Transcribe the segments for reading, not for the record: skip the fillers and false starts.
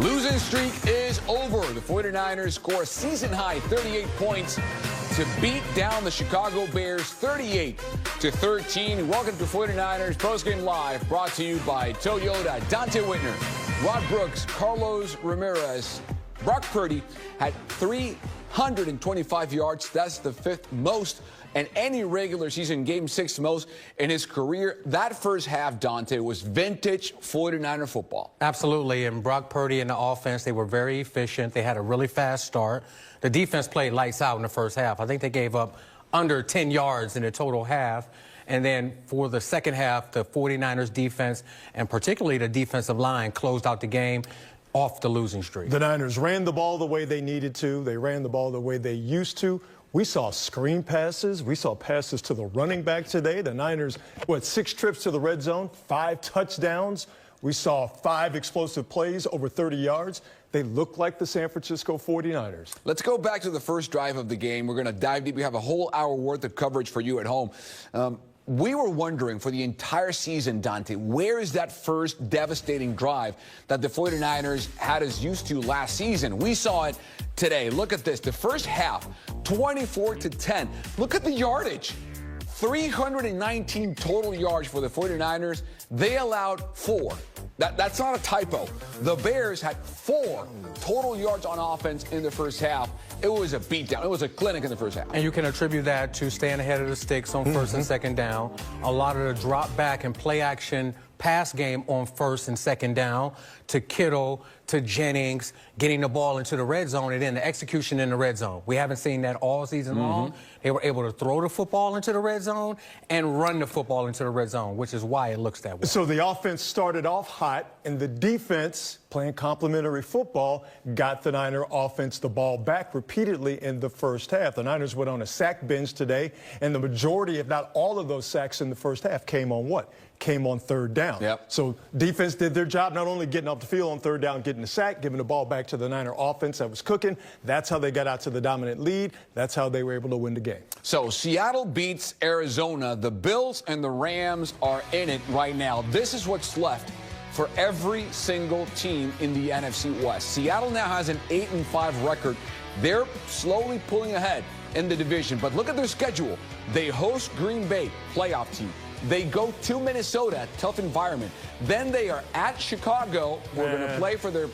Losing streak is over. The 49ers score season-high 38 points to beat down the Chicago Bears 38-13. Welcome to 49ers Postgame Live, brought to you by Toyota. Donte Whitner, Rod Brooks, Carlos Ramirez. Brock Purdy had 325 yards. That's the fifth most and any regular season game, sixth most in his career. That first half, Donte, was vintage 49er football. Absolutely, and Brock Purdy and the offense, they were very efficient. They had a really fast start. The defense played lights out in the first half. I think they gave up under 10 yards in the total half. And then for the second half, the 49ers defense, and particularly the defensive line, closed out the game off the losing streak. The Niners ran the ball the way they needed to. They ran the ball the way they used to. We saw screen passes. We saw passes to the running back today. The Niners, 6 trips to the red zone, 5 touchdowns. We saw 5 explosive plays, over 30 yards. They look like the San Francisco 49ers. Let's go back to the first drive of the game. We're going to dive deep. We have a whole hour worth of coverage for you at home. We were wondering for the entire season, Donte, where is that first devastating drive that the 49ers had us used to last season? We saw it today. Look at this. The first half, 24-10. Look at the yardage. 319 total yards for the 49ers. They allowed 4. That's not a typo. The Bears had 4 total yards on offense in the first half. It was a beatdown. It was a clinic in the first half. And you can attribute that to staying ahead of the sticks on first and second down. A lot of the drop back and play action pass game on first and second down, to Kittle, to Jennings, getting the ball into the red zone, and then the execution in the red zone. We haven't seen that all season long. They were able to throw the football into the red zone and run the football into the red zone, which is why it looks that way. So the offense started off hot, and the defense, playing complementary football, got the Niner offense the ball back repeatedly in the first half. The Niners went on a sack binge today, and the majority, if not all of those sacks in the first half, came on what? Came on third down. Yep. So defense did their job, not only getting off the field on third down, getting the sack, giving the ball back to the Niner offense that was cooking. That's how they got out to the dominant lead. That's how they were able to win the game. So Seattle beats Arizona. The Bills and the Rams are in it right now. This is what's left for every single team in the NFC West. Seattle now has an 8-5 record. They're slowly pulling ahead in the division. But look at their schedule. They host Green Bay, playoff team. They go to Minnesota, tough environment. Then they are at Chicago, who are going to play for their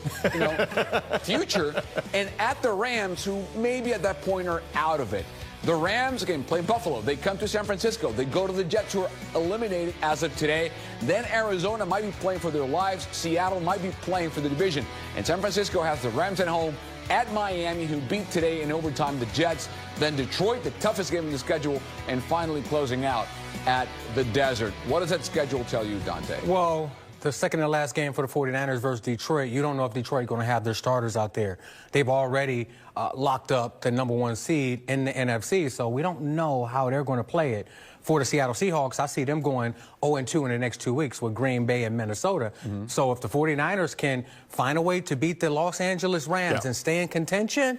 future, and at the Rams, who maybe at that point are out of it. The Rams, again, play Buffalo. They come to San Francisco. They go to the Jets, who are eliminated as of today. Then Arizona might be playing for their lives. Seattle might be playing for the division. And San Francisco has the Rams at home, at Miami, who beat today in overtime the Jets. Then Detroit, the toughest game in the schedule, and finally closing out at the Desert. What does that schedule tell you, Donte? Well, the second and last game for the 49ers versus Detroit, you don't know if Detroit is going to have their starters out there. They've already locked up the #1 seed in the NFC, so we don't know how they're going to play it. For the Seattle Seahawks, I see them going 0-2 in the next 2 weeks with Green Bay and Minnesota. So if the 49ers can find a way to beat the Los Angeles Rams and stay in contention,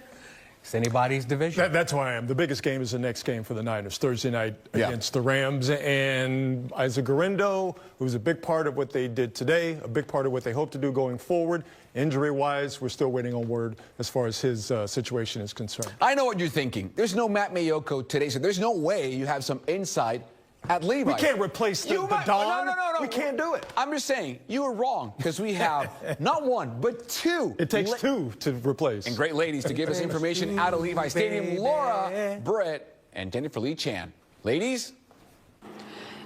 it's anybody's division. That's why I am. The biggest game is the next game for the Niners, Thursday night against the Rams. And Isaac Guerendo, who's a big part of what they did today, a big part of what they hope to do going forward. Injury-wise, we're still waiting on word as far as his situation is concerned. I know what you're thinking. There's no Matt Mayoko today, so there's no way you have some insight at Levi. We can't replace the Don. No. We can't do it. I'm just saying, you were wrong, because we have not 1, but 2. It takes 2 to replace. And great ladies to give us information out of Levi Stadium. Laura Britt and Jennifer Lee Chan. Ladies?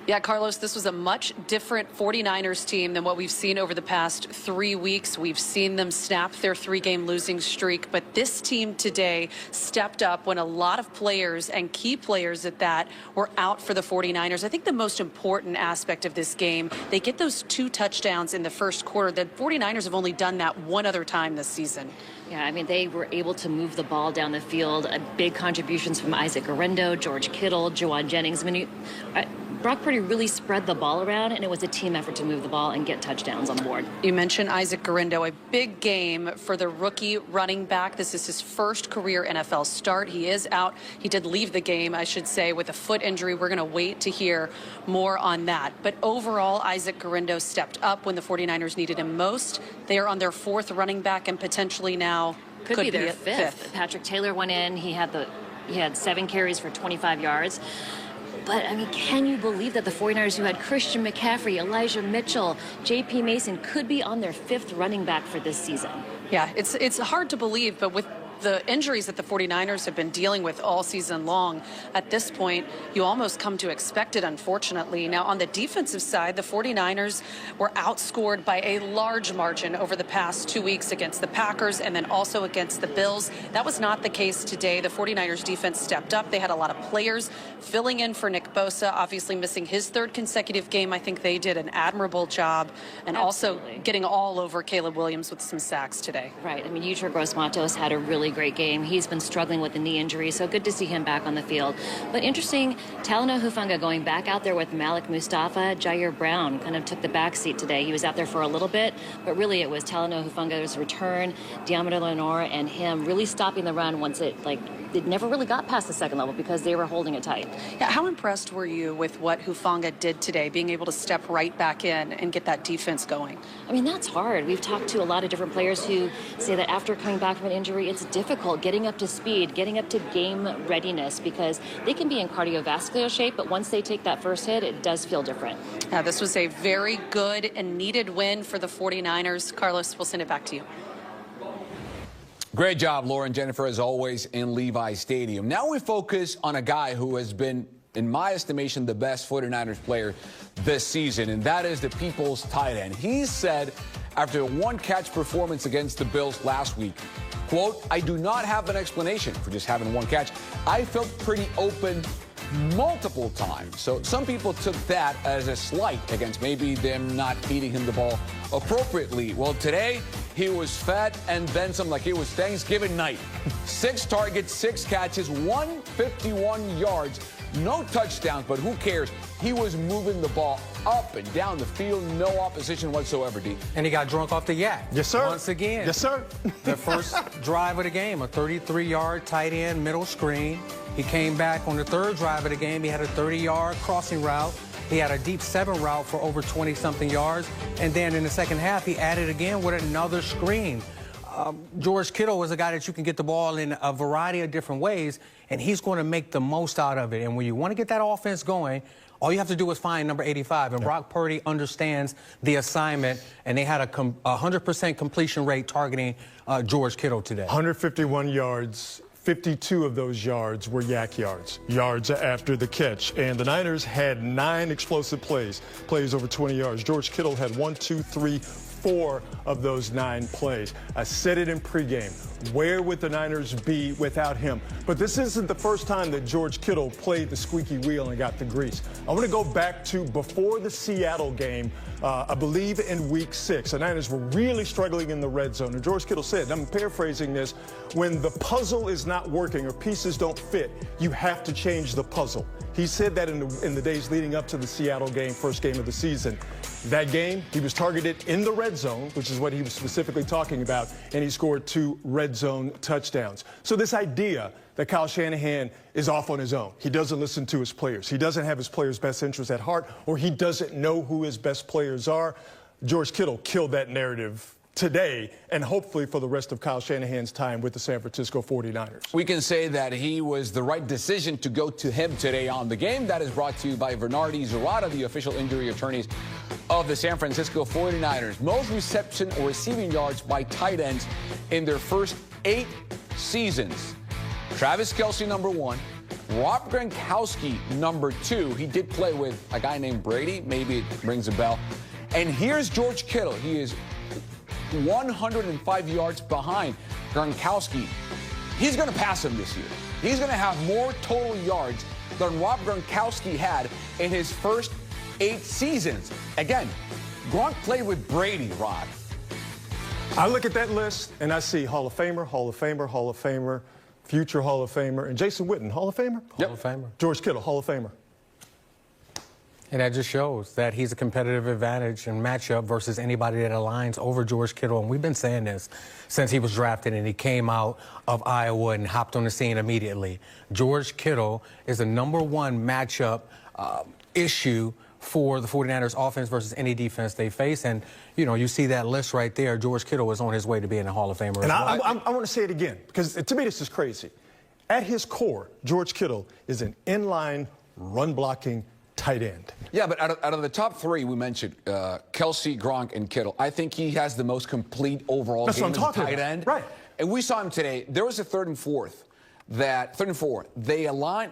Yeah, Carlos, this was a much different 49ers team than what we've seen over the past 3 weeks. We've seen them snap their 3-game losing streak, but this team today stepped up when a lot of players, and key players at that, were out for the 49ers. I think the most important aspect of this game, they get those 2 touchdowns in the first quarter. The 49ers have only done that 1 other time this season. Yeah, I mean, they were able to move the ball down the field. Big contributions from Isaac Guerendo, George Kittle, Juwan Jennings. I mean, Brock Purdy really spread the ball around, and it was a team effort to move the ball and get touchdowns on the board. You mentioned Isaac Guerendo, a big game for the rookie running back. This is his first career NFL start. He is out. He did leave the game, I should say, with a foot injury. We're going to wait to hear more on that. But overall, Isaac Guerendo stepped up when the 49ers needed him most. They are on their fourth running back and potentially now could be their fifth. Patrick Taylor went in. He had 7 carries for 25 yards. But, I mean, can you believe that the 49ers, who had Christian McCaffrey, Elijah Mitchell, J.P. Mason, could be on their 5th running back for this season? Yeah, it's hard to believe, but with the injuries that the 49ers have been dealing with all season long, at this point, you almost come to expect it, unfortunately. Now, on the defensive side, the 49ers were outscored by a large margin over the past 2 weeks against the Packers and then also against the Bills. That was not the case today. The 49ers defense stepped up. They had a lot of players filling in for Nick Bosa, obviously missing his 3rd consecutive game. I think they did an admirable job, and also getting all over Caleb Williams with some sacks today. Right. I mean, Yetur Gross-Matos had a really great game. He's been struggling with the knee injury, so good to see him back on the field. But interesting, Talanoa Hufanga going back out there with Malik Mustafa. Jair Brown kind of took the back seat today. He was out there for a little bit, but really it was Talanoa Hufanga's return, Deommodore Lenoir, and him really stopping the run once it never really got past the 2nd level because they were holding it tight. Yeah, how impressed were you with what Hufanga did today, being able to step right back in and get that defense going? I mean, that's hard. We've talked to a lot of different players who say that after coming back from an injury, it's difficult getting up to speed, getting up to game readiness, because they can be in cardiovascular shape, but once they take that first hit, it does feel different. Yeah, this was a very good and needed win for the 49ers. Carlos, we'll send it back to you. Great job, Laura and Jennifer, as always, in Levi Stadium. Now we focus on a guy who has been, in my estimation, the best 49ers player this season, and that is the people's tight end. He said after a one-catch performance against the Bills last week, quote, "I do not have an explanation for just having one catch. I felt pretty open multiple times." So some people took that as a slight against maybe them not feeding him the ball appropriately. Well, today he was fed and then some, like it was Thanksgiving night. 6 targets, 6 catches, 151 yards, no touchdowns, but who cares? He was moving the ball up and down the field, no opposition whatsoever, D. And he got drunk off the yak. Yes, sir. Once again. Yes, sir. The first drive of the game, a 33-yard tight end middle screen. He came back on the 3rd drive of the game. He had a 30-yard crossing route. He had a deep 7 route for over 20-something yards. And then in the second half, he added again with another screen. George Kittle is a guy that you can get the ball in a variety of different ways, and he's going to make the most out of it. And when you want to get that offense going, all you have to do is find number 85. And Brock Purdy understands the assignment, and they had a 100% completion rate targeting George Kittle today. 151 yards. 52 of those yards were yak yards, yards after the catch. And the Niners had 9 explosive plays over 20 yards. George Kittle had 1, 2, 3, 4 of those 9 plays. I said it in pregame. Where would the Niners be without him? But this isn't the first time that George Kittle played the squeaky wheel and got the grease. I want to go back to before the Seattle game, I believe in week 6. The Niners were really struggling in the red zone. And George Kittle said, and I'm paraphrasing this, when the puzzle is not working or pieces don't fit, you have to change the puzzle. He said that in the days leading up to the Seattle game, first game of the season. That game, he was targeted in the red zone, which is what he was specifically talking about, and he scored 2 red zone touchdowns. So this idea that Kyle Shanahan is off on his own, he doesn't listen to his players, he doesn't have his players' best interests at heart, or he doesn't know who his best players are, George Kittle killed that narrative today and hopefully for the rest of Kyle Shanahan's time with the San Francisco 49ers. We can say that he was the right decision to go to him today on the game. That is brought to you by Bernardi Zurada, the official injury attorneys of the San Francisco 49ers. Most reception or receiving yards by tight ends in their first 8 seasons. Travis Kelce, number 1. Rob Gronkowski, number 2. He did play with a guy named Brady. Maybe it rings a bell. And here's George Kittle. He is 105 yards behind Gronkowski. He's going to pass him this year. He's going to have more total yards than Rob Gronkowski had in his first 8 seasons. Again, Gronk played with Brady, Rod. I look at that list and I see Hall of Famer, Hall of Famer, Hall of Famer, future Hall of Famer, and Jason Witten, Hall of Famer? Hall of Famer. George Kittle, Hall of Famer. And that just shows that he's a competitive advantage and matchup versus anybody that aligns over George Kittle. And we've been saying this since he was drafted and he came out of Iowa and hopped on the scene immediately. George Kittle is the #1 matchup issue for the 49ers offense versus any defense they face. And, you know, you see that list right there. George Kittle is on his way to being a Hall of Famer. And as well. I want to say it again, because to me this is crazy. At his core, George Kittle is an inline run-blocking tight end. Yeah, but out of the top 3 we mentioned, Kelsey, Gronk, and Kittle, I think he has the most complete overall That's game what I'm as a talking tight about. end. Right. And we saw him today. There was a 3rd and 4.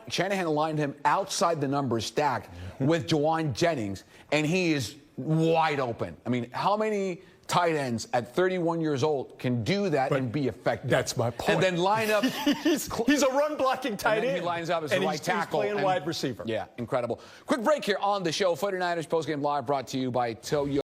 Shanahan aligned him outside the numbers stack with Jauan Jennings, and he is wide open. I mean, how many tight ends at 31 years old can do that and be effective? That's my point. And then line up. he's a run-blocking tight and then end. he lines up as the right tackle. He's playing wide receiver. Yeah, incredible. Quick break here on the show. 49ers postgame live brought to you by Toyota.